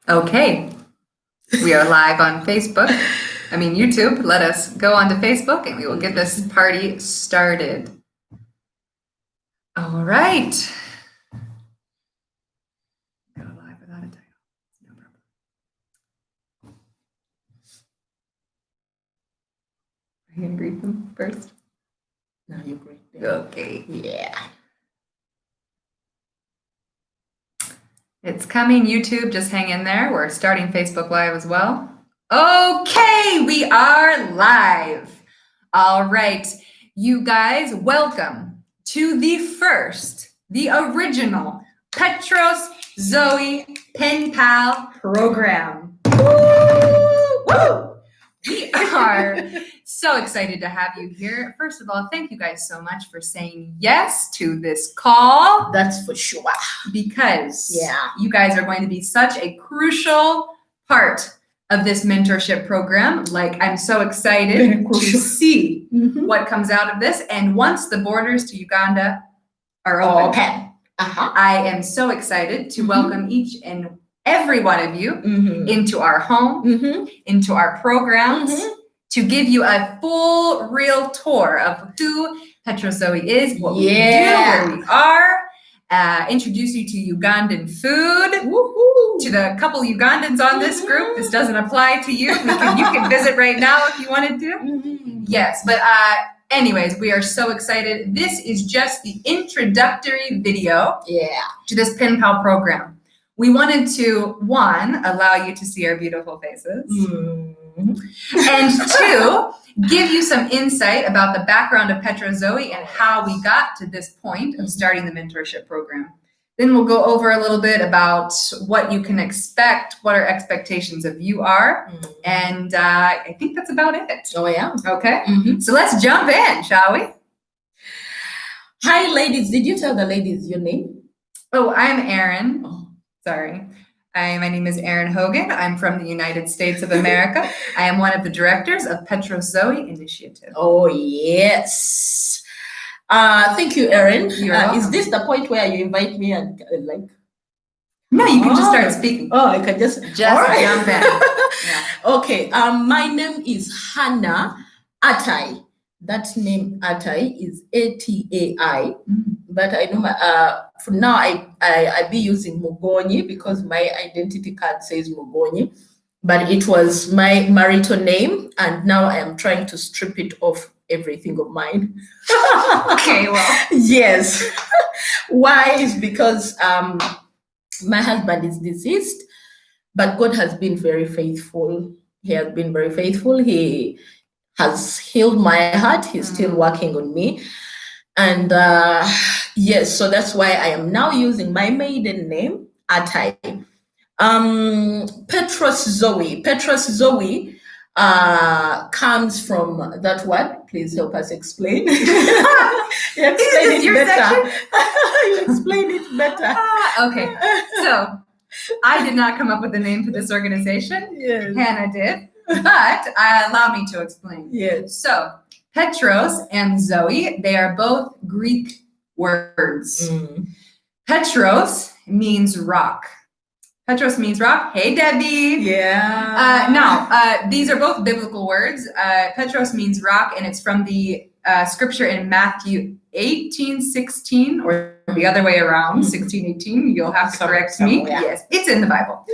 Okay, we are live on Facebook. YouTube. Let us go onto Facebook and we will get this party started. All right. Go live without a title. No problem. Are you going to greet them first? No, you greet them. Okay. Yeah. It's coming, YouTube. Just hang in there. We're starting Facebook Live as well. Okay, we are live. All right, you guys, welcome to the original Petros Zoe Pen Pal program. Woo! Woo! We are so excited to have you here. First of all, thank you guys so much for saying yes to this call. That's for sure. Because you guys are going to be such a crucial part of this mentorship program. Like, I'm so excited to see what comes out of this. And once the borders to Uganda are open, I am so excited to welcome each and every one of you into our home, into our programs, to give you a full, real tour of who Petros Zoe is, what we do, where we are. Introduce you to Ugandan food. Woo-hoo. To the couple Ugandans on this group. This doesn't apply to you. You can visit right now if you wanted to. Yes, but anyways, we are so excited. This is just the introductory video to this Pen Pal program. We wanted to, one, allow you to see our beautiful faces. And two, give you some insight about the background of Petros Zoe and how we got to this point of starting the mentorship program. Then we'll go over a little bit about what you can expect, what our expectations of you are, and I think that's about it. Oh, yeah. Okay, so let's jump in, shall we? Hi, ladies. Did you tell the ladies your name? Oh, I'm Erin. Oh, sorry. My name is Erin Hogan. I'm from the United States of America. I am one of the directors of Petros Zoe Initiative. Oh, yes. Thank you, Erin. Is this the point where you invite me and No, you can just start speaking. Oh, I can just jump in. Okay. My name is Hannah Atai. That name Atai is A-T-A-I. But I know for now I be using Mugonyi because my identity card says Mugonyi, but it was my marital name, and now I am trying to strip it off everything of mine. Okay, well. Yes. Why is because my husband is deceased, but God has been very faithful. He has been very faithful. He has healed my heart. He's still working on me. And yes, so that's why I am now using my maiden name, Atai. Petros Zoe. Petros Zoe comes from that word. Please help us explain. You explain it better. You explain it better. Okay, so I did not come up with the name for this organization. Yes. Hannah did, but allow me to explain. Yes. So Petros and Zoe, they are both Greek words. Petros means rock. Petros means rock. Hey, Debbie. Yeah. Now, these are both biblical words. Petros means rock, and it's from the scripture in Matthew 18:16, or the other way around, 16:18. You'll have to correct me. Yeah. Yes, it's in the Bible.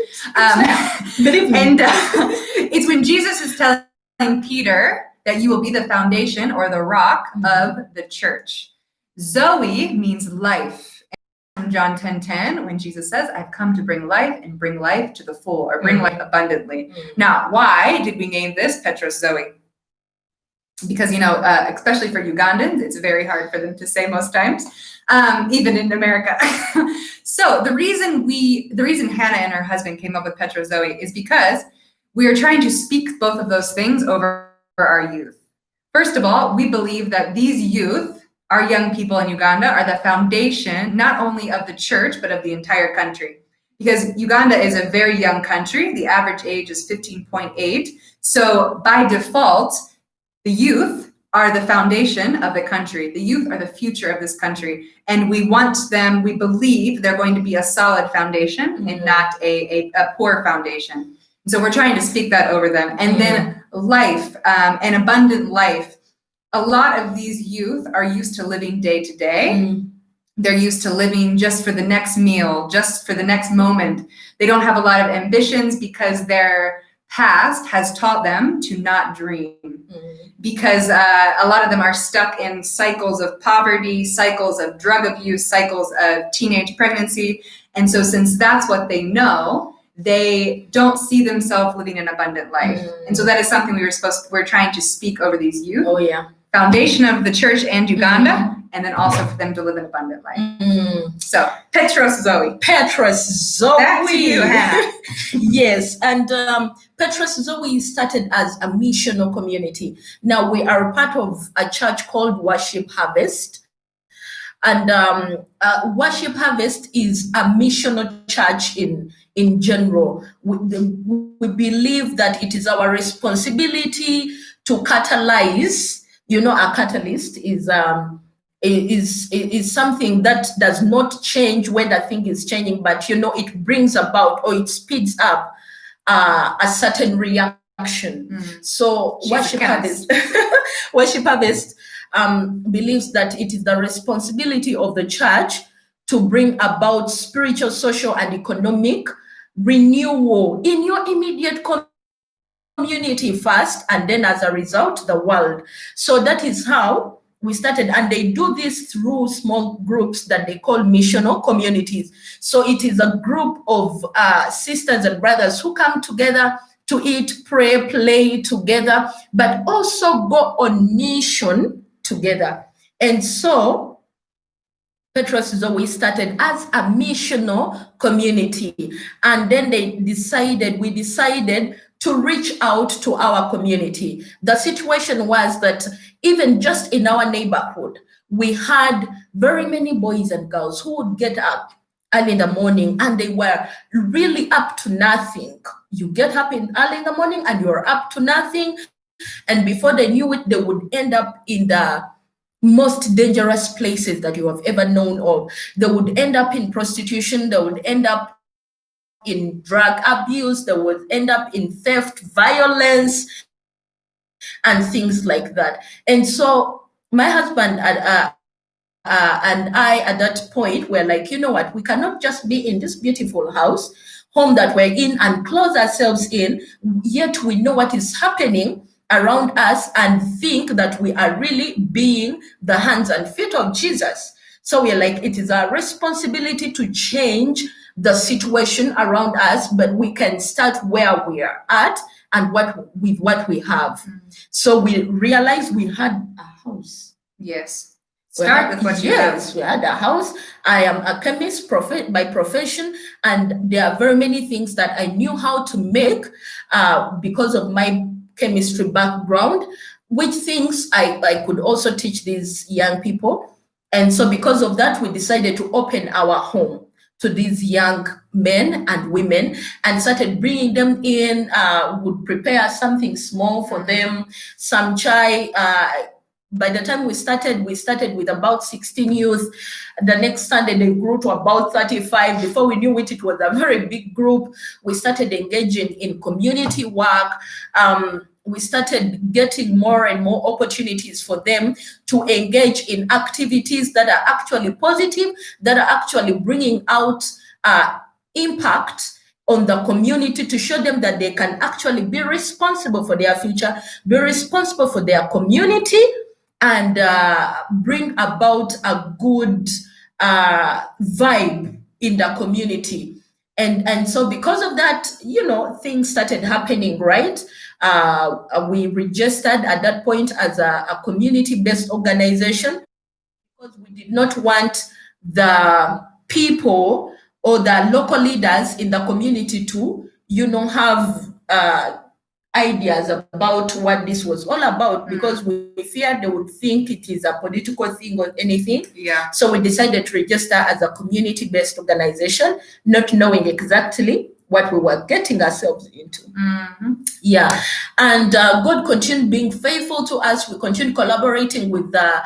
Believe me. And it's when Jesus is telling Peter that you will be the foundation or the rock of the church. Zoe means life. And John 10:10, when Jesus says, I've come to bring life and bring life to the full, or bring life abundantly. Now, why did we name this Petros Zoe? Because, especially for Ugandans, it's very hard for them to say most times, even in America. So the reason Hannah and her husband came up with Petros Zoe is because we are trying to speak both of those things over our youth. First of all, we believe that these youth, our young people in Uganda, are the foundation not only of the church, but of the entire country. Because Uganda is a very young country. The average age is 15.8. So by default, the youth are the foundation of the country. The youth are the future of this country. And we want them, we believe they're going to be a solid foundation and not a poor foundation. So we're trying to speak that over them. And then life, an abundant life. A lot of these youth are used to living day to day. They're used to living just for the next meal, just for the next moment. They don't have a lot of ambitions because their past has taught them to not dream. Because a lot of them are stuck in cycles of poverty, cycles of drug abuse, cycles of teenage pregnancy. And so since that's what they know, they don't see themselves living an abundant life. And so that is something we're trying to speak over these youth. Oh, yeah. Foundation of the church and Uganda, and then also for them to live an abundant life. So, Petros Zoe. Petros Zoe. Back to you, Hannah. Yes, and Petros Zoe started as a missional community. Now we are part of a church called Worship Harvest. And Worship Harvest is a missional church in general. We believe that it is our responsibility to catalyze. You know, a catalyst is something that does not change when the thing is changing, but you know, it brings about or it speeds up a certain reaction. So Worship Harvest, Worship Harvest believes that it is the responsibility of the church to bring about spiritual, social, and economic renewal in your immediate community first, and then as a result, the world. So that is how we started, and they do this through small groups that they call missional communities. So it is a group of sisters and brothers who come together to eat, pray, play together, but also go on mission together. And so Petros Zoe started as a missional community, and then we decided to reach out to our community. The situation was that even just in our neighborhood, we had very many boys and girls who would get up early in the morning and they were really up to nothing. You get up early in the morning and you're up to nothing. And before they knew it, they would end up in the most dangerous places that you have ever known of. They would end up in prostitution. They would end up in drug abuse. They would end up in theft, violence, and things like that. And so my husband and I at that point were like, you know what, we cannot just be in this beautiful home that we're in and close ourselves in, yet we know what is happening around us and think that we are really being the hands and feet of Jesus. So we're like, it is our responsibility to change the situation around us, but we can start where we are at and with what we have. So we realized we had a house. Yes. Start with what you have. Yes, we had a house. I am a chemist by profession, and there are very many things that I knew how to make because of my chemistry background, which things I could also teach these young people. And so because of that, we decided to open our home to these young men and women and started bringing them in, would prepare something small for them, some chai. By the time we started with about 16 youth. The next Sunday, they grew to about 35. Before we knew it, it was a very big group. We started engaging in community work. We started getting more and more opportunities for them to engage in activities that are actually positive, that are actually bringing out impact on the community, to show them that they can actually be responsible for their future, be responsible for their community, and bring about a good vibe in the community. And so because of that, you know, things started happening, right? We registered at that point as a community-based organization because we did not want the people or the local leaders in the community to, you know, have ideas about what this was all about, because we feared they would think it is a political thing or anything. Yeah. So we decided to register as a community-based organization, not knowing exactly what we were getting ourselves into. Mm-hmm. Yeah, and God continued being faithful to us. We continued collaborating with the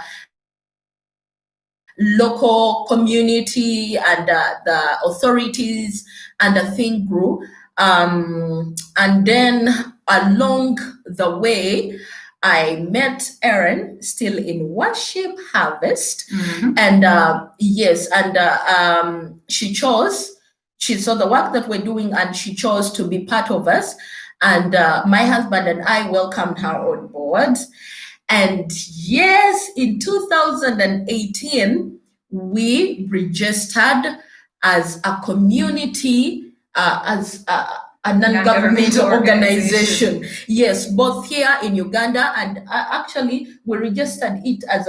local community and the authorities, and the thing grew. And then along the way, I met Erin still in Worship Harvest. Mm-hmm. And yes, and she saw the work that we're doing, and she chose to be part of us. And my husband and I welcomed her on board. And yes, in 2018, we registered as a community, as a non-governmental organization. Yes, both here in Uganda, and actually we registered it as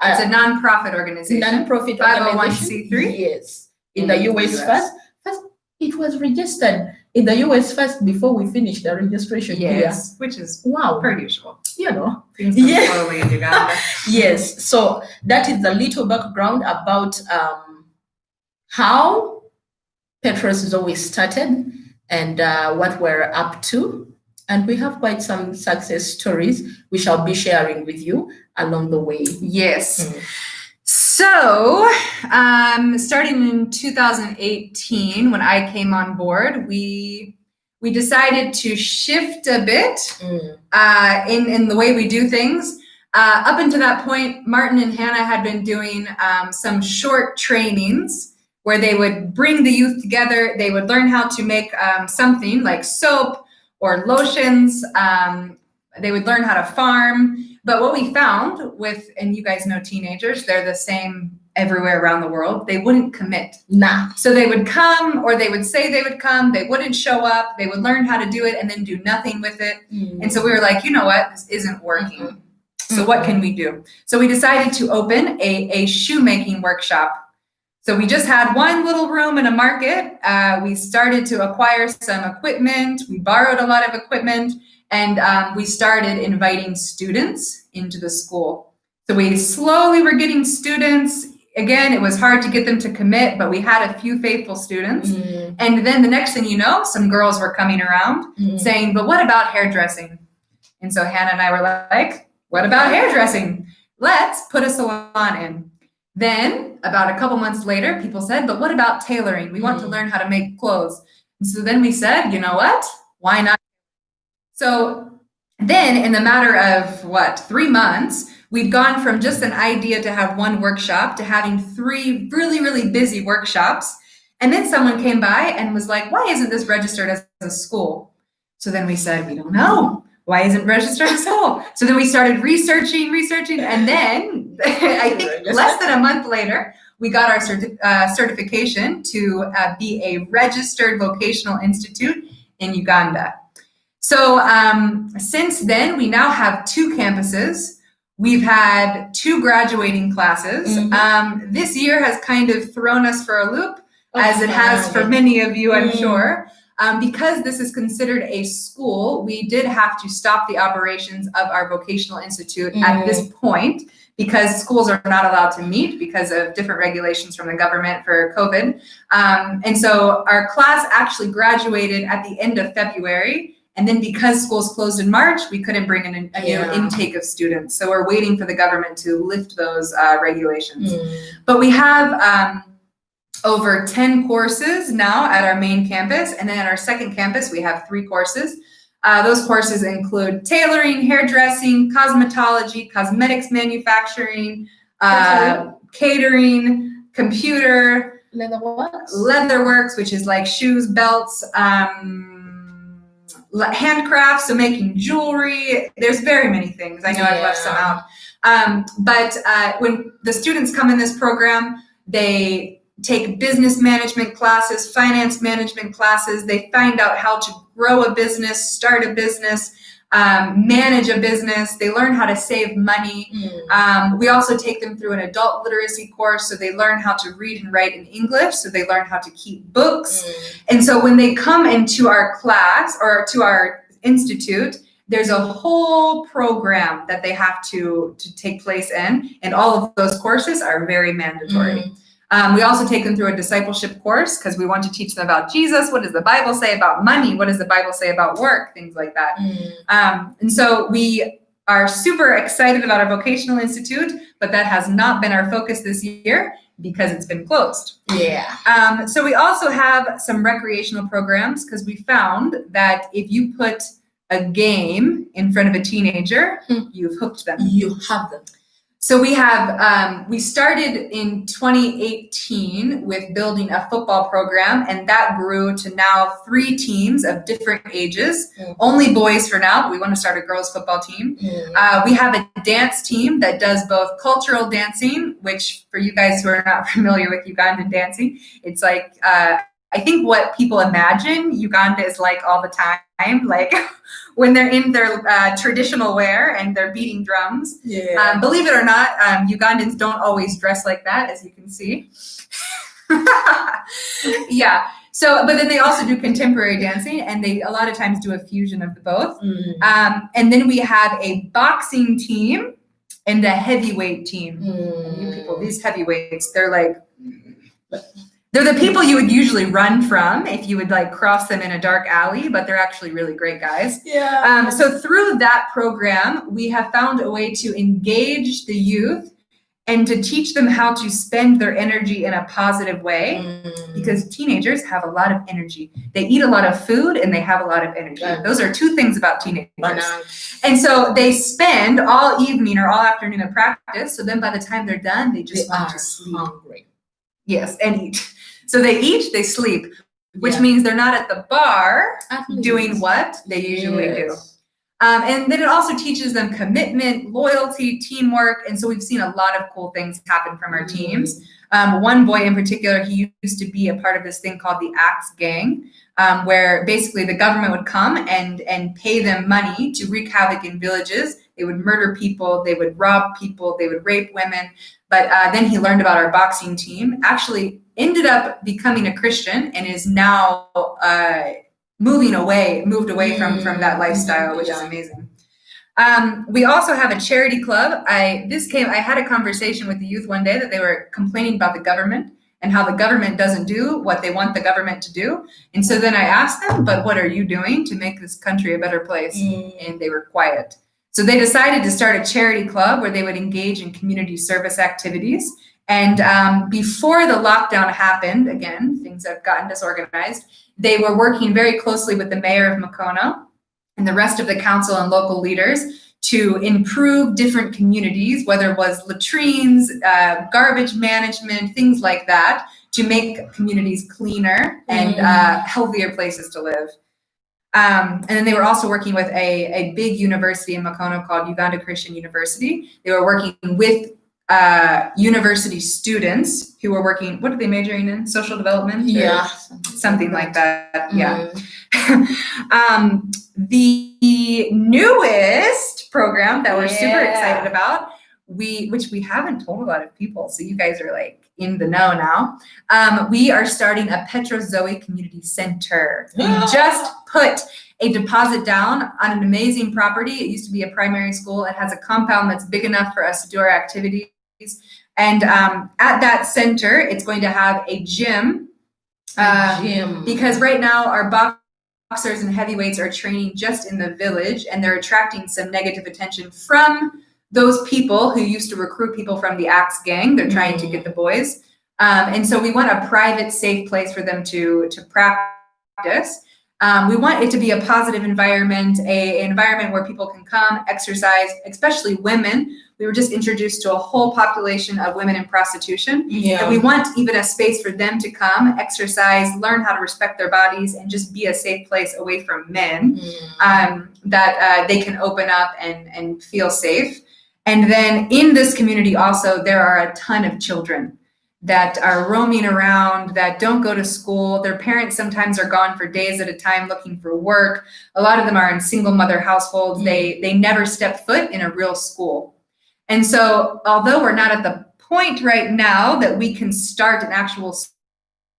it's a non-profit organization. Non-profit 501c3. Yes, in the US first. First, it was registered in the US first before we finished the registration here. Which is wow, per usual. You know, things move slowly in Uganda. Yes, so that is the little background about how Petros Zoe started and what we're up to. And we have quite some success stories we shall be sharing with you along the way. Yes. So, starting in 2018, when I came on board, we decided to shift a bit in the way we do things. Up until that point, Martin and Hannah had been doing some short trainings where they would bring the youth together. They would learn how to make something like soap or lotions. They would learn how to farm. But what we found and you guys know teenagers, they're the same everywhere around the world. They wouldn't commit. Nah. So they would come, or they would say they would come, they wouldn't show up, they would learn how to do it and then do nothing with it. And so we were like, you know what, this isn't working. So what can we do? So we decided to open a shoemaking workshop. So we just had one little room in a market. We started to acquire some equipment. We borrowed a lot of equipment, and we started inviting students into the school. So we slowly were getting students. Again, it was hard to get them to commit, but we had a few faithful students. And then the next thing you know, some girls were coming around saying, but what about hairdressing? And so Hannah and I were like, what about hairdressing? Let's put a salon in. Then about a couple months later, people said, but what about tailoring? We want to learn how to make clothes. And so then we said, you know what? Why not? So then in the matter of 3 months, we've gone from just an idea to have one workshop to having 3 really, really busy workshops. And then someone came by and was like, why isn't this registered as a school? So then we said, we don't know. Why isn't it registered as a school? So then we started researching. And then I think less than a month later, we got our certification to be a registered vocational institute in Uganda. So since then, we now have 2 campuses. We've had 2 graduating classes. This year has kind of thrown us for a loop, as it has for many of you, I'm sure. Because this is considered a school, we did have to stop the operations of our vocational institute at this point, because schools are not allowed to meet because of different regulations from the government for COVID. And so our class actually graduated at the end of February. And then because schools closed in March, we couldn't bring in a new intake of students. So we're waiting for the government to lift those regulations. But we have over 10 courses now at our main campus. And then at our second campus, we have 3 courses. Those courses include tailoring, hairdressing, cosmetology, cosmetics manufacturing, catering, computer, leatherworks, which is like shoes, belts, handcrafts, so making jewelry. There's very many things. I know I've left some out. But when the students come in this program, they take business management classes, finance management classes. They find out how to grow a business, start a business, manage a business. They learn how to save money. We also take them through an adult literacy course, so they learn how to read and write in English, so they learn how to keep books. And so when they come into our class or to our institute, there's a whole program that they have to take place in, and all of those courses are very mandatory. We also take them through a discipleship course because we want to teach them about Jesus. What does the Bible say about money? What does the Bible say about work? Things like that. And so we are super excited about our vocational institute, but that has not been our focus this year because it's been closed. Yeah. So we also have some recreational programs because we found that if you put a game in front of a teenager, you've hooked them. You have them. So we have, we started in 2018 with building a football program, and that grew to now 3 teams of different ages, only boys for now, but we want to start a girls football team. We have a dance team that does both cultural dancing, which for you guys who are not familiar with Ugandan dancing, it's like, I think what people imagine Uganda is like all the time, like when they're in their traditional wear and they're beating drums. Yeah. Believe it or not, Ugandans don't always dress like that, as you can see. Yeah. So, but then they also do contemporary dancing, and they a lot of times do a fusion of the both. And then we have a boxing team and a heavyweight team. And you people, these heavyweights, they're like, they're the people you would usually run from if you would like cross them in a dark alley, but they're actually really great guys. Yeah. So through that program, we have found a way to engage the youth and to teach them how to spend their energy in a positive way, because teenagers have a lot of energy. They eat a lot of food and they have a lot of energy. Those are 2 things about teenagers. And so they spend all evening or all afternoon of practice. So then by the time they're done, they just want to sleep. Hungry. Yes, and eat. So they eat, they sleep, which means they're not at the bar doing what they usually do. And then it also teaches them commitment, loyalty, teamwork. And so we've seen a lot of cool things happen from our teams. One boy in particular, he used to be a part of this thing called the Axe Gang, where basically the government would come and pay them money to wreak havoc in villages. They would murder people, they would rob people, they would rape women. But then he learned about our boxing team, actually ended up becoming a Christian, and is now moved away from that lifestyle, which is amazing. We also have a charity club. I had a conversation with the youth one day that they were complaining about the government and how the government doesn't do what they want the government to do. And so then I asked them, but what are you doing to make this country a better place? And they were quiet. So they decided to start a charity club where they would engage in community service activities. And before the lockdown happened, again, things have gotten disorganized, they were working very closely with the mayor of Mukono and the rest of the council and local leaders to improve different communities, whether it was latrines, garbage management, things like that, to make communities cleaner and healthier places to live. And then they were also working with a big university in Mukono called Uganda Christian University. They were working with university students who were working, what are they majoring in? Social development? Yeah. Something like that. Yeah. The newest program that we're super excited about, which we haven't told a lot of people, so you guys are like in the know now. We are starting a Petros Zoe Community Center. We just put a deposit down on an amazing property. It used to be a primary school. It has a compound that's big enough for us to do our activities. And at that center, it's going to have a gym. Because right now our boxers and heavyweights are training just in the village, and they're attracting some negative attention from those people who used to recruit people from the Axe Gang. They're trying to get the boys. And so we want a private, safe place for them to practice. We want it to be a positive environment, an environment where people can come, exercise, especially women. We were just introduced to a whole population of women in prostitution. And we want even a space for them to come, exercise, learn how to respect their bodies, and just be a safe place away from men that they can open up and feel safe. And then in this community also, there are a ton of children that are roaming around, that don't go to school. Their parents sometimes are gone for days at a time looking for work. A lot of them are in single mother households. They never step foot in a real school. And so although we're not at the point right now that we can start an actual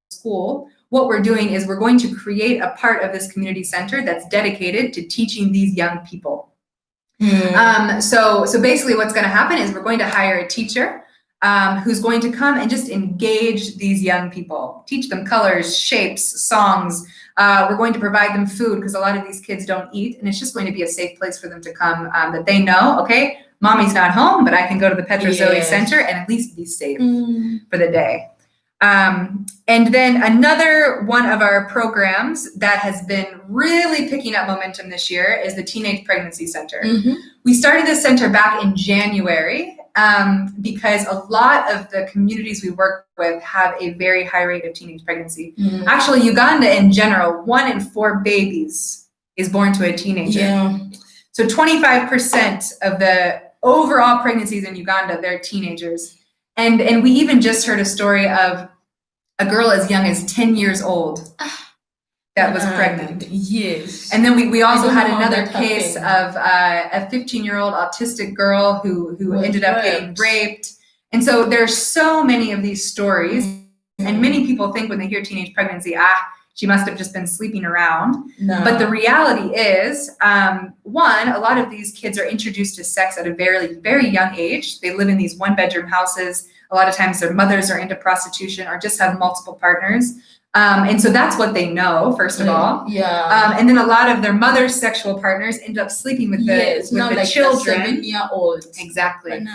school, what we're doing is we're going to create a part of this community center that's dedicated to teaching these young people. So basically what's going to happen is we're going to hire a teacher. who's going to come and just engage these young people, teach them colors, shapes, songs. We're going to provide them food because a lot of these kids don't eat, and it's just going to be a safe place for them to come that they know, okay, mommy's not home, but I can go to the Petros Zoe Center and at least be safe for the day. And then another one of our programs that has been really picking up momentum this year is the Teenage Pregnancy Center. We started this center back in January because a lot of the communities we work with have a very high rate of teenage pregnancy. Actually, Uganda in general, 1 in 4 babies is born to a teenager. So 25% of the overall pregnancies in Uganda, they're teenagers. And we even just heard a story of a girl as young as 10 years old that was pregnant. Yes. And then we also had another case of a 15-year-old autistic girl who ended up getting raped. And so there's so many of these stories. And many people think when they hear teenage pregnancy, she must have just been sleeping around. No. But the reality is, one, a lot of these kids are introduced to sex at a very, very young age. They live in these 1-bedroom houses. A lot of times their mothers are into prostitution or just have multiple partners. And so that's what they know, first of all. And then a lot of their mother's sexual partners end up sleeping with the children. 7-year-old. Exactly.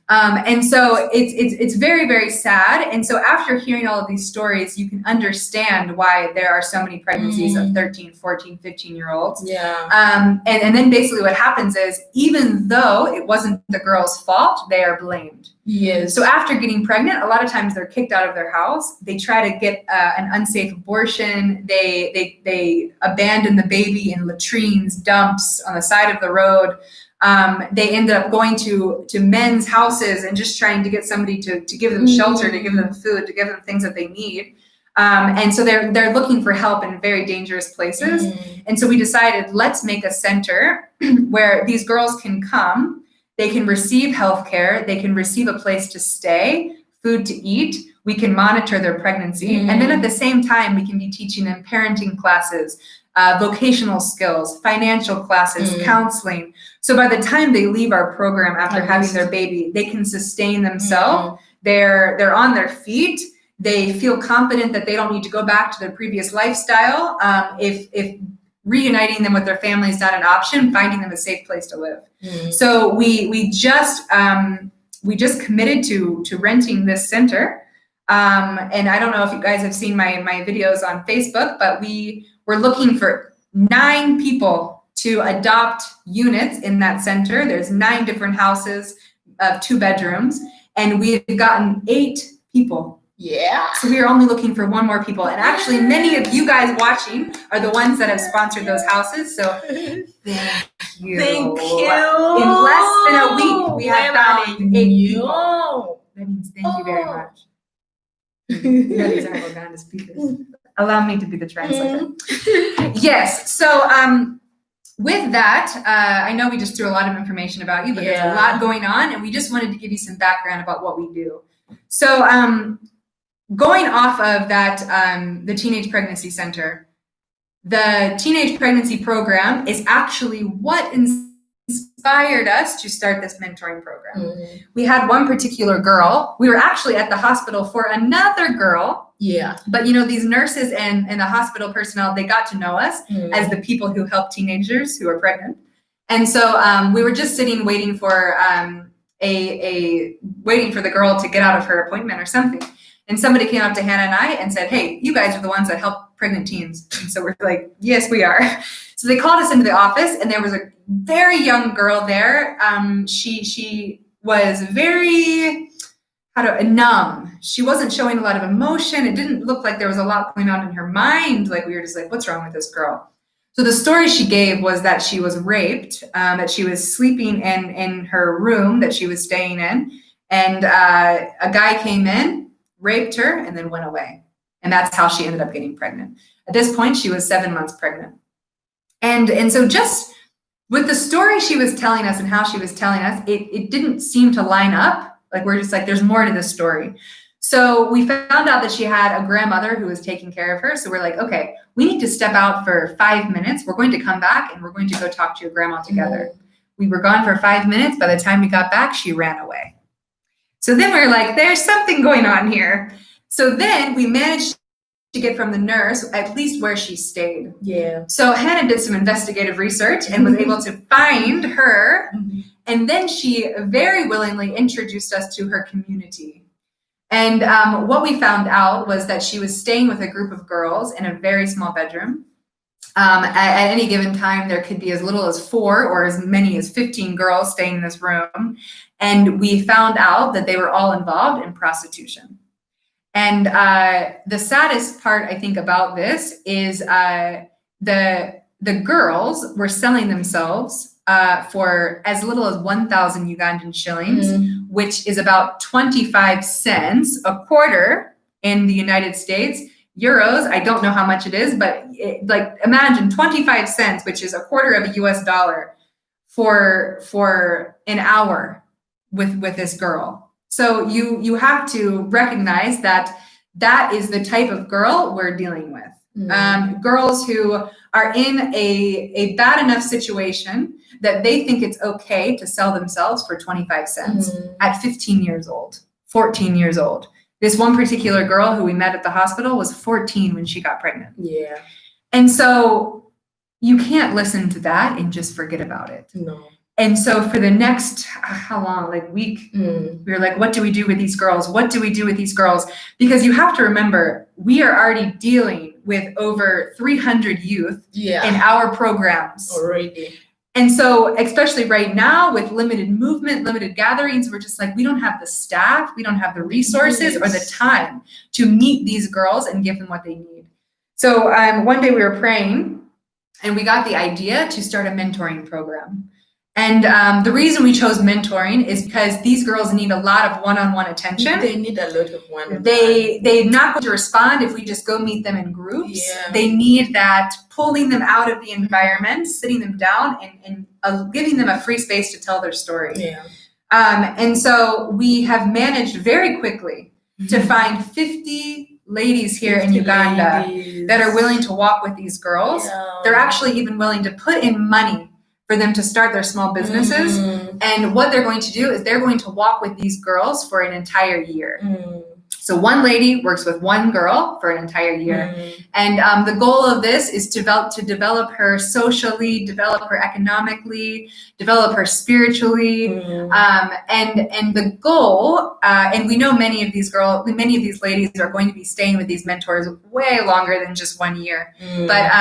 And so it's very, very sad. And so after hearing all of these stories, you can understand why there are so many pregnancies of 13, 14, 15-year-olds. And then basically what happens is, even though it wasn't the girl's fault, they are blamed. So after getting pregnant, a lot of times they're kicked out of their house. They try to get an unsafe abortion. They abandon the baby in latrines, dumps on the side of the road. They end up going to men's houses and just trying to get somebody to give them shelter, to give them food, to give them things that they need. And so they're looking for help in very dangerous places. And so we decided, let's make a center where these girls can come, they can receive healthcare, they can receive a place to stay, food to eat. We can monitor their pregnancy. And then at the same time, we can be teaching them parenting classes, vocational skills, financial classes, counseling. So by the time they leave our program after having their baby, they can sustain themselves. They're on their feet. They feel confident that they don't need to go back to their previous lifestyle. If reuniting them with their family is not an option, finding them a safe place to live. So we just committed to renting this center. And I don't know if you guys have seen my videos on Facebook, but we're looking for 9 people to adopt units in that center. There's 9 different houses of 2 bedrooms, and we've gotten 8 people. So we are only looking for 1 more people. And actually, many of you guys watching are the ones that have sponsored those houses. So thank you. Thank you. In less than a week, we have found 8 people. That means thank you very much. These aren't Uganda speakers. Allow me to be the translator. Yes. So with that, I know we just threw a lot of information about you, but there's a lot going on, and we just wanted to give you some background about what we do. So going off of that, the Teenage Pregnancy Center, the Teenage Pregnancy Program is actually what inspired us to start this mentoring program. We had one particular girl. We were actually at the hospital for another girl. But these nurses and the hospital personnel, they got to know us as the people who help teenagers who are pregnant. And so we were just sitting waiting for waiting for the girl to get out of her appointment or something. And somebody came up to Hannah and I and said, "Hey, you guys are the ones that help pregnant teens." And so we're like, "Yes, we are." So they called us into the office, and there was a very young girl there. She was very numb. She wasn't showing a lot of emotion. It didn't look like there was a lot going on in her mind. Like, we were just like, what's wrong with this girl? So the story she gave was that she was raped, that she was sleeping in her room that she was staying in. And a guy came in, raped her, and then went away. And that's how she ended up getting pregnant. At this point, she was 7 months pregnant. And so just with the story she was telling us and how she was telling us, it didn't seem to line up. Like, we're just like, there's more to this story. So we found out that she had a grandmother who was taking care of her. So we're like, okay, we need to step out for 5 minutes. We're going to come back and we're going to go talk to your grandma together. We were gone for 5 minutes. By the time we got back, she ran away. So then we were like, there's something going on here. So then we managed to get from the nurse at least where she stayed. Yeah. So Hannah did some investigative research and was able to find her. And then she very willingly introduced us to her community. And what we found out was that she was staying with a group of girls in a very small bedroom. At any given time, there could be as little as 4 or as many as 15 girls staying in this room. And we found out that they were all involved in prostitution. And the saddest part, I think, about this is the girls were selling themselves for as little as 1,000 Ugandan shillings, which is about 25 cents a quarter in the United States. Euros, I don't know how much it is, but imagine 25 cents, which is a quarter of a US dollar for an hour with this girl. So you have to recognize that is the type of girl we're dealing with. Girls who are in a bad enough situation that they think it's okay to sell themselves for 25 cents at 15 years old, 14 years old. This one particular girl who we met at the hospital was 14 when she got pregnant. Yeah. And so you can't listen to that and just forget about it. No. And so for the next, how long, week, we were like, what do we do with these girls? What do we do with these girls? Because you have to remember, we are already dealing with over 300 youth in our programs. Already. And so, especially right now with limited movement, limited gatherings, we're just like, we don't have the staff, we don't have the resources or the time to meet these girls and give them what they need. So one day we were praying and we got the idea to start a mentoring program. And the reason we chose mentoring is because these girls need a lot of one-on-one attention. They need a lot of one-on-one. They're not going to respond if we just go meet them in groups. Yeah. They need that pulling them out of the environment, sitting them down, and giving them a free space to tell their story. Yeah. And so we have managed very quickly to find 50 ladies here in Uganda that are willing to walk with these girls. Yeah. They're actually even willing to put in money for them to start their small businesses. And what they're going to do is they're going to walk with these girls for an entire year. So one lady works with one girl for an entire year. And the goal of this is to develop her socially, develop her economically, develop her spiritually. And the goal, and we know many of these ladies are going to be staying with these mentors way longer than just 1 year. But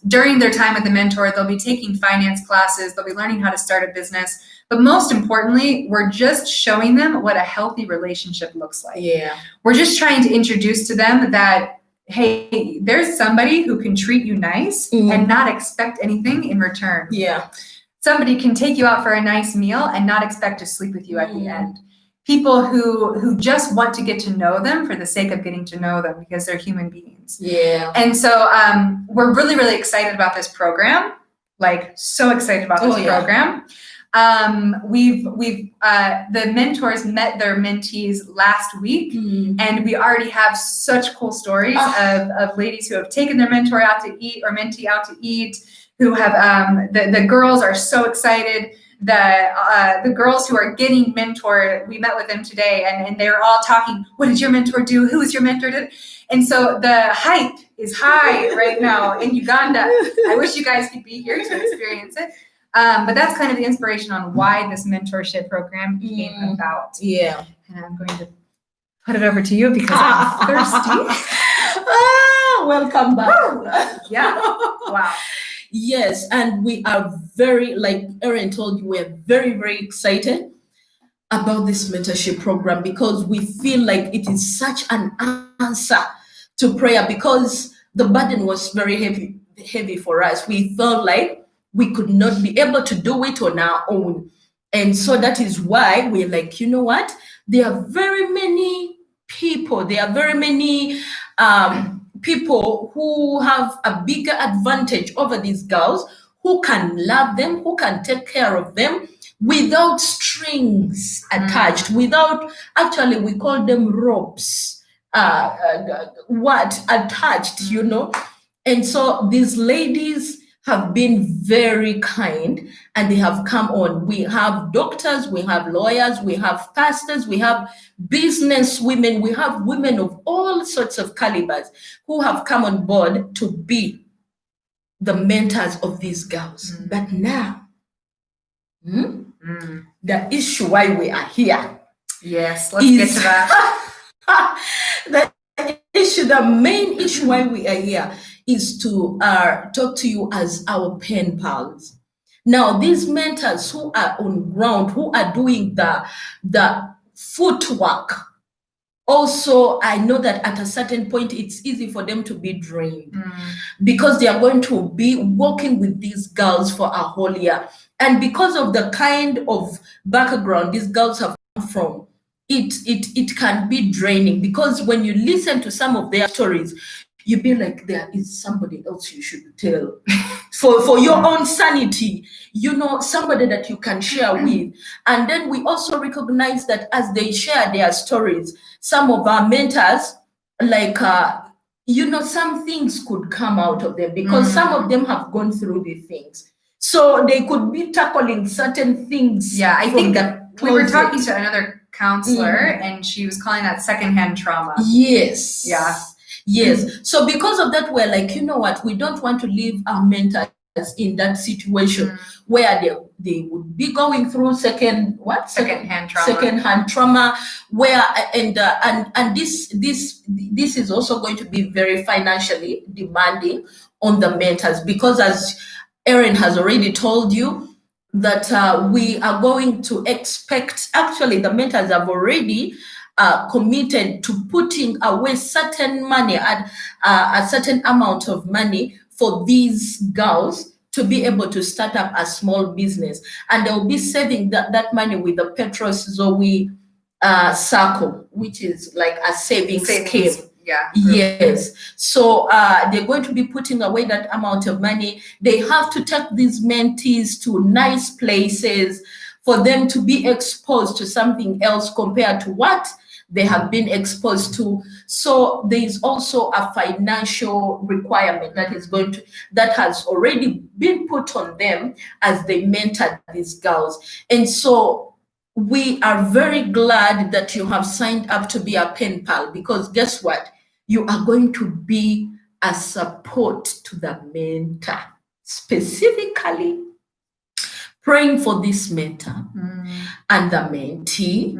during their time with the mentor, they'll be taking finance classes, they'll be learning how to start a business. But most importantly, we're just showing them what a healthy relationship looks like. Yeah. We're just trying to introduce to them that, hey, there's somebody who can treat you nice and not expect anything in return. Yeah. Somebody can take you out for a nice meal and not expect to sleep with you at the end. People who just want to get to know them for the sake of getting to know them because they're human beings. Yeah. And so we're really, really excited about this program. So excited about this program. The mentors met their mentees last week, and we already have such cool stories of ladies who have taken their mentor out to eat or mentee out to eat, who have, the girls are so excited. The girls who are getting mentored, we met with them today, and they were all talking, what did your mentor do? Who was your mentor? And so the hype is high right now in Uganda. I wish you guys could be here to experience it. But that's kind of the inspiration on why this mentorship program came about. Yeah. And I'm going to put it over to you because I'm thirsty. Welcome back. Yeah. Wow. Yes, and we are very, like Erin told you, we're very, very excited about this mentorship program because we feel like it is such an answer to prayer because the burden was very heavy for us. We felt like we could not be able to do it on our own. And so that is why we're like, you know what? There are very many people, people who have a bigger advantage over these girls, who can love them, who can take care of them without strings attached, without, actually we call them ropes, attached, you know. And so these ladies, have been very kind, and they have come on. We have doctors, we have lawyers, we have pastors, we have business women, we have women of all sorts of calibers who have come on board to be the mentors of these girls. But now, the issue why we are here. Yes, let's get to that. The main issue why we are here is to talk to you as our pen pals. Now, these mentors who are on ground, who are doing the footwork, also, I know that at a certain point, it's easy for them to be drained because they are going to be working with these girls for a whole year. And because of the kind of background these girls have come from, it can be draining, because when you listen to some of their stories, you be like, there is somebody else you should tell for your own sanity, somebody that you can share with. And then we also recognize that as they share their stories, some of our mentors, like, some things could come out of them, because some of them have gone through these things. So they could be tackling certain things. Yeah, I think we were talking to another counselor, and she was calling that secondhand trauma. Yes. Yeah. Yes. So because of that, we're like, you know what? We don't want to leave our mentors in that situation where they would be going through secondhand trauma, where and this is also going to be very financially demanding on the mentors, because as Erin has already told you, that we are going to expect, actually the mentors have already committed to putting away certain money, a certain amount of money for these girls to be able to start up a small business. And they'll be saving that money with the Petros Zoe circle, which is like a savings scheme. Yeah. Yes. So they're going to be putting away that amount of money. They have to take these mentees to nice places for them to be exposed to something else compared to what they have been exposed to. So there is also a financial requirement that has already been put on them as they mentor these girls. And so we are very glad that you have signed up to be a pen pal, because guess what? You are going to be a support to the mentor, specifically praying for this mentor and the mentee,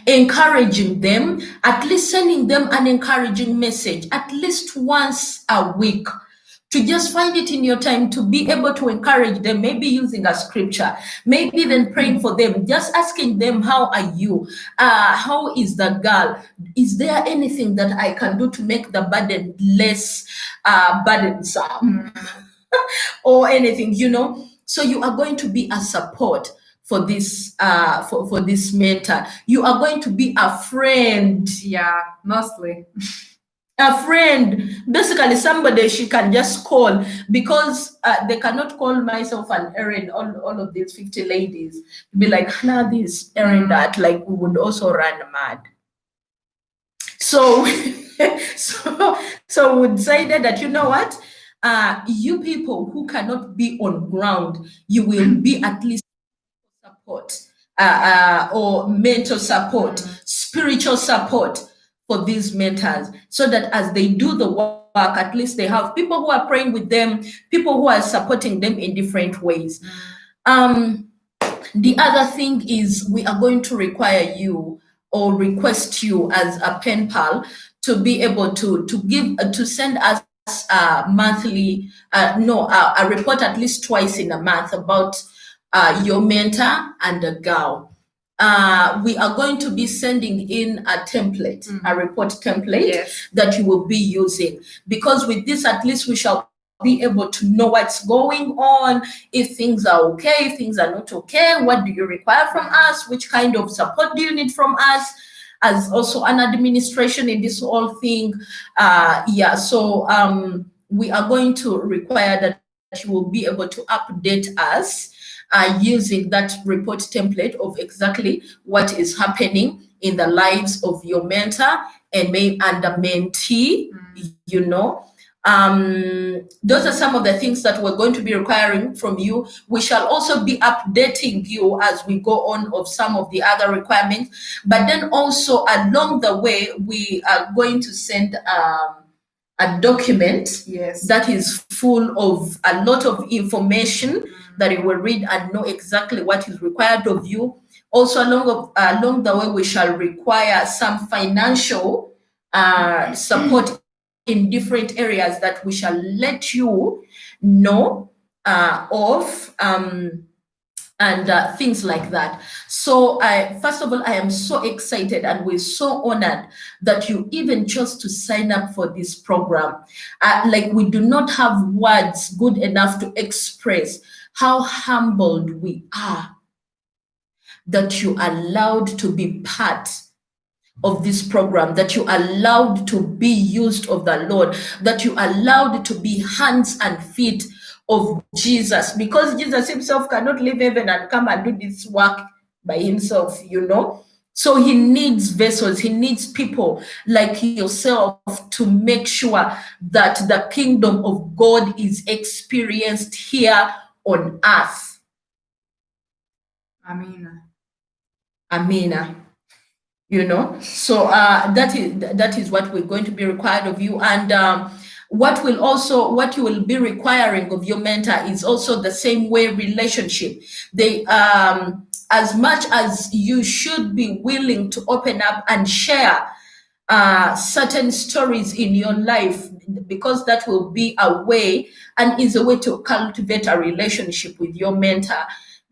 encouraging them, at least sending them an encouraging message at least once a week, to just find it in your time to be able to encourage them, maybe using a scripture, maybe then praying for them, just asking them, how are you? How is the girl? Is there anything that I can do to make the burden less burdensome? Or anything, So you are going to be a support for this for this mentor. You are going to be a friend. Yeah, mostly. A friend, basically somebody she can just call, because they cannot call myself and Erin, all of these 50 ladies, be like, Hannah, this, Erin, that, like, we would also run mad. So, so we decided that, you know what, you people who cannot be on ground, you will be at least support, or mental support, spiritual support for these mentors, so that as they do the work, at least they have people who are praying with them, people who are supporting them in different ways. The other thing is, we are going to require you, or request you as a pen pal, to be able to send us monthly, a report at least twice in a month about your mentor and the girl. We are going to be sending in a template, a report template, that you will be using, because with this, at least we shall be able to know what's going on, if things are okay, if things are not okay, what do you require from us, which kind of support do you need from us, as also an administration in this whole thing. So we are going to require that you will be able to update us using that report template of exactly what is happening in the lives of your mentor and the mentee, Those are some of the things that we're going to be requiring from you. We shall also be updating you as we go on of some of the other requirements. But then also along the way, we are going to send a document that is full of a lot of information that you will read and know exactly what is required of you. Also, along the way, we shall require some financial support in different areas that we shall let you know of, and things like that. So first of all, I am so excited and we're so honored that you even chose to sign up for this program. Like, we do not have words good enough to express how humbled we are that you allowed to be part of this program, that you allowed to be used of the Lord, that you allowed to be hands and feet of Jesus, because Jesus himself cannot leave heaven and come and do this work by himself, So he needs vessels, he needs people like yourself to make sure that the kingdom of God is experienced here on earth. Amen. Amen. So that is what we're going to be required of you. And what you will be requiring of your mentor is also the same way relationship. They as much as you should be willing to open up and share certain stories in your life, because that will be a way and is a way to cultivate a relationship with your mentor.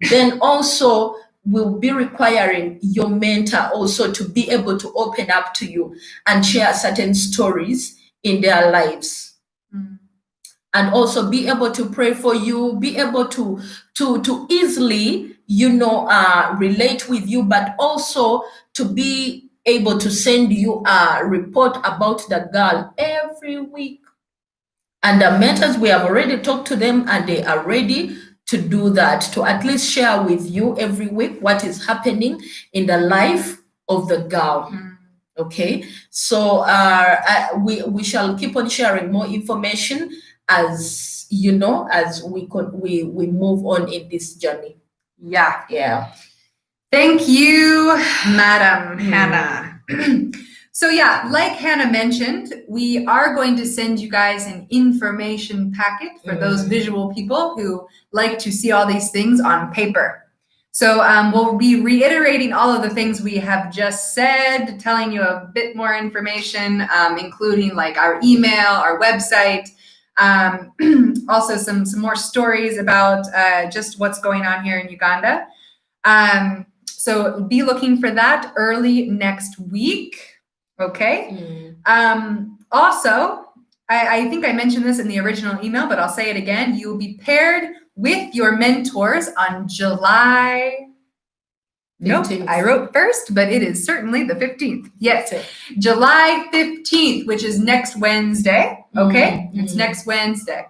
Then also will be requiring your mentor also to be able to open up to you and share certain stories in their lives. And also be able to pray for you, be able to easily, relate with you, but also to be able to send you a report about the girl every week. And the mentors, we have already talked to them and they are ready to do that, to at least share with you every week what is happening in the life of the girl. Okay, so we shall keep on sharing more information as as we move on in this journey. Yeah. Thank you, Madam Hannah. So yeah, like Hannah mentioned, we are going to send you guys an information packet for those visual people who like to see all these things on paper. So we'll be reiterating all of the things we have just said, telling you a bit more information, including like our email, our website, also some more stories about just what's going on here in Uganda. So be looking for that early next week. Okay. Also, I think I mentioned this in the original email, but I'll say it again. You'll be paired with your mentors on July. 15th. Nope, I wrote 1st, but it is certainly the 15th. Yes, July 15th, which is next Wednesday. Okay, it's next Wednesday.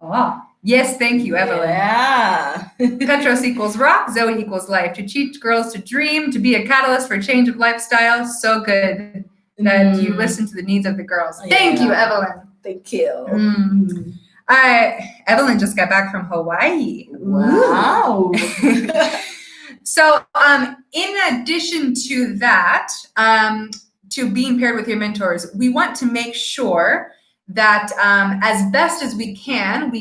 Oh, yes, thank you, Evelyn. Yeah. Petros equals rock, Zoe equals life. To teach girls to dream, to be a catalyst for change of lifestyle. So good that you listen to the needs of the girls. Thank you, Evelyn. Thank you. Evelyn just got back from Hawaii. Wow. So in addition to that, to being paired with your mentors, we want to make sure that as best as we can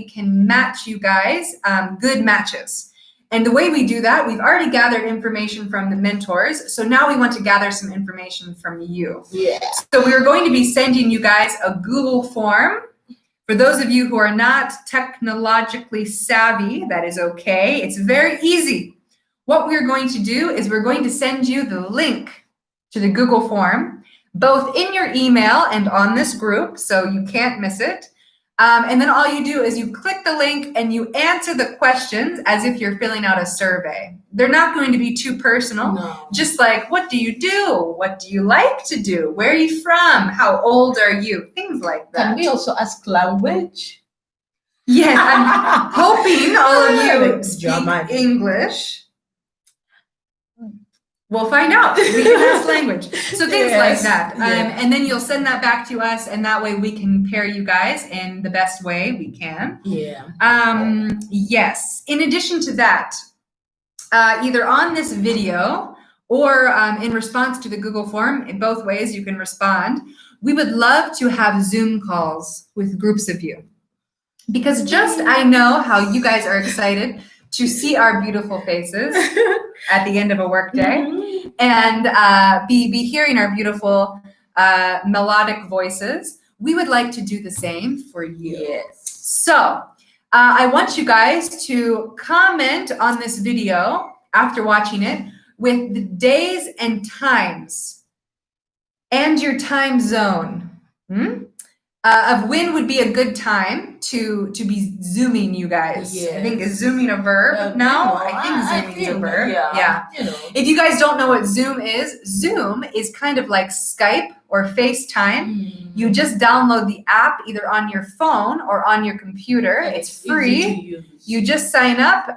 match you guys good matches. And the way we do that, we've already gathered information from the mentors. So now we want to gather some information from you. Yeah. So we're going to be sending you guys a Google form. For those of you who are not technologically savvy, that is okay. It's very easy. What we're going to do is we're going to send you the link to the Google form, both in your email and on this group, so you can't miss it. And then all you do is you click the link and you answer the questions as if you're filling out a survey. They're not going to be too personal. No. Just like, what do you do? What do you like to do? Where are you from? How old are you? Things like that. Can we also ask language? Yes, I'm hoping all of you speak English. We'll find out. We can ask language. So things like that. Yeah. And then you'll send that back to us, and that way we can pair you guys in the best way we can. Yeah. Yes. In addition to that, either on this video or in response to the Google form, in both ways you can respond. We would love to have Zoom calls with groups of you. Because just I know how you guys are excited to see our beautiful faces at the end of a workday and be hearing our beautiful melodic voices. We would like to do the same for you. Yes. So I want you guys to comment on this video after watching it with the days and times and your time zone. Of when would be a good time to be Zooming you guys. Yes. I think, is Zooming a verb now? I think Zooming is a verb. Yeah. You know. If you guys don't know what Zoom is kind of like Skype or FaceTime. You just download the app either on your phone or on your computer. And it's free. easy to use. You just sign up.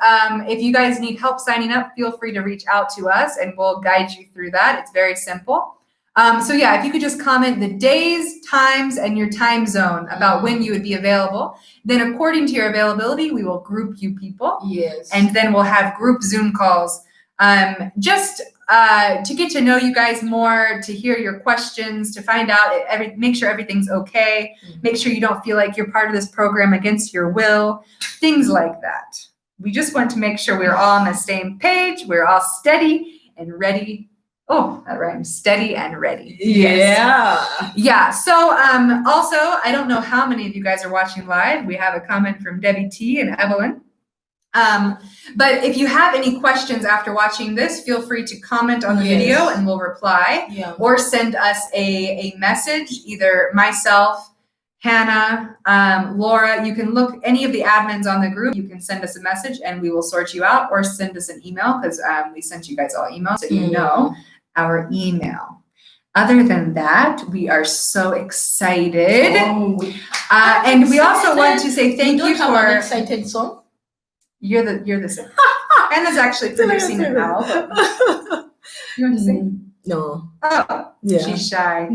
If you guys need help signing up, feel free to reach out to us and we'll guide you through that. It's very simple. So yeah, if you could just comment the days, times, and your time zone about when you would be available, then according to your availability, we will group you people. Yes. And then we'll have group Zoom calls just to get to know you guys more, to hear your questions, to find out, make sure everything's okay, make sure you don't feel like you're part of this program against your will, things like that. We just want to make sure we're all on the same page, we're all steady and ready. Oh, that rhymes. Steady and ready. Yeah. Yes. Yeah. So also, I don't know how many of you guys are watching live. We have a comment from Debbie T and Evelyn. But if you have any questions after watching this, feel free to comment on the video and we'll reply. Yeah. Or send us a message, either myself, Hannah, Laura. You can look any of the admins on the group. You can send us a message and we will sort you out, or send us an email because we sent you guys all emails, so you know our email. Other than that, we are so excited. And we also want to say thank you for an excited song. You're the singer. Hannah's actually producing an album. You want to sing? No. Oh, Yeah. She's shy.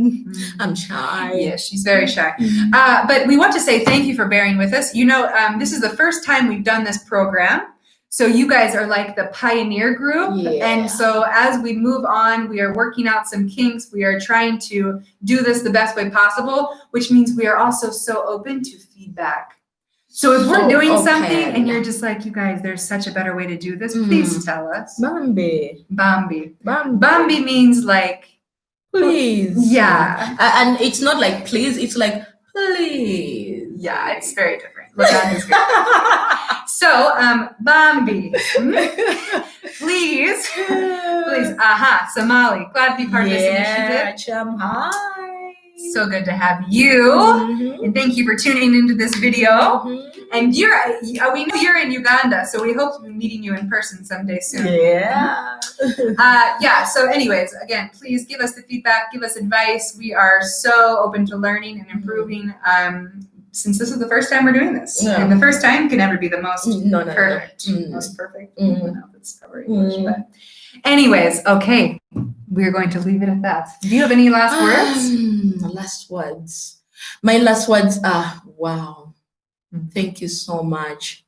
I'm shy. Yeah, she's very shy. But we want to say thank you for bearing with us. You know, this is the first time we've done this program. So you guys are like the pioneer group. Yeah. And so as we move on, we are working out some kinks. We are trying to do this the best way possible, which means we are also so open to feedback. So if we're doing something and you're just like, you guys, there's such a better way to do this, please tell us. Bambi. Bambi. Bambi means like, please. Yeah. And it's not like please, it's like please. Yeah, it's very different. So, Bambi, please, Somali, glad to be part of this initiative. Hi. So good to have you, and thank you for tuning into this video. And we know you're in Uganda, so we hope to be meeting you in person someday soon. Yeah. So anyways, again, please give us the feedback, give us advice. We are so open to learning and improving. Since this is the first time we're doing this, and the first time can never be the most perfect. Most perfect. I don't know if it's ever English, but anyways, okay, we're going to leave it at that. Do you have any last words? Last words. My last words are wow. Thank you so much.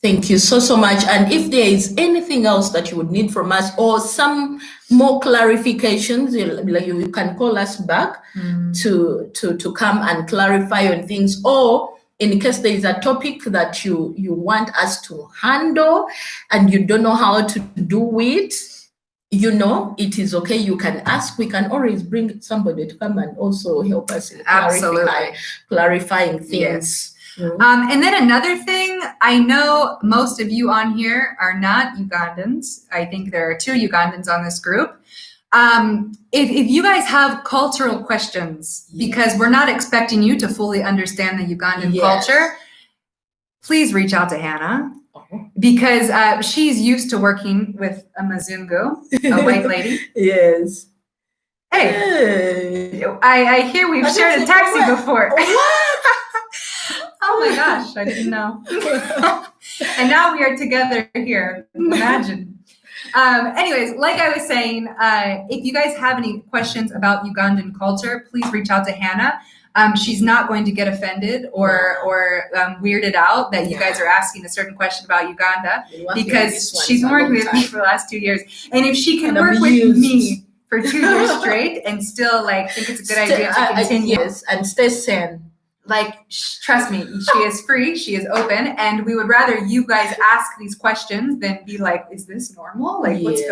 Thank you so much. And if there is anything else that you would need from us or some more clarifications, you can call us back to come and clarify on things, or in case there is a topic that you want us to handle and you don't know how to do it, it is okay. You can ask. We can always bring somebody to come and also help us in clarifying things. Yes. And then another thing, I know most of you on here are not Ugandans. I think there are 2 Ugandans on this group. If you guys have cultural questions, because we're not expecting you to fully understand the Ugandan culture, please reach out to Hannah, because she's used to working with a Mzungu, a white lady. Yes. Hey, I hear we've shared a taxi before. Oh my gosh, I didn't know. And now we are together here. Imagine. Anyways, like I was saying, if you guys have any questions about Ugandan culture, please reach out to Hannah. She's not going to get offended or weirded out that you guys are asking a certain question about Uganda, because she's been working with me for the last 2 years. And if she can work with me for 2 years straight and still like think it's a good idea to continue, yes, and stay sane. Like, trust me, she is free, she is open, and we would rather you guys ask these questions than be like, is this normal? Like, what's going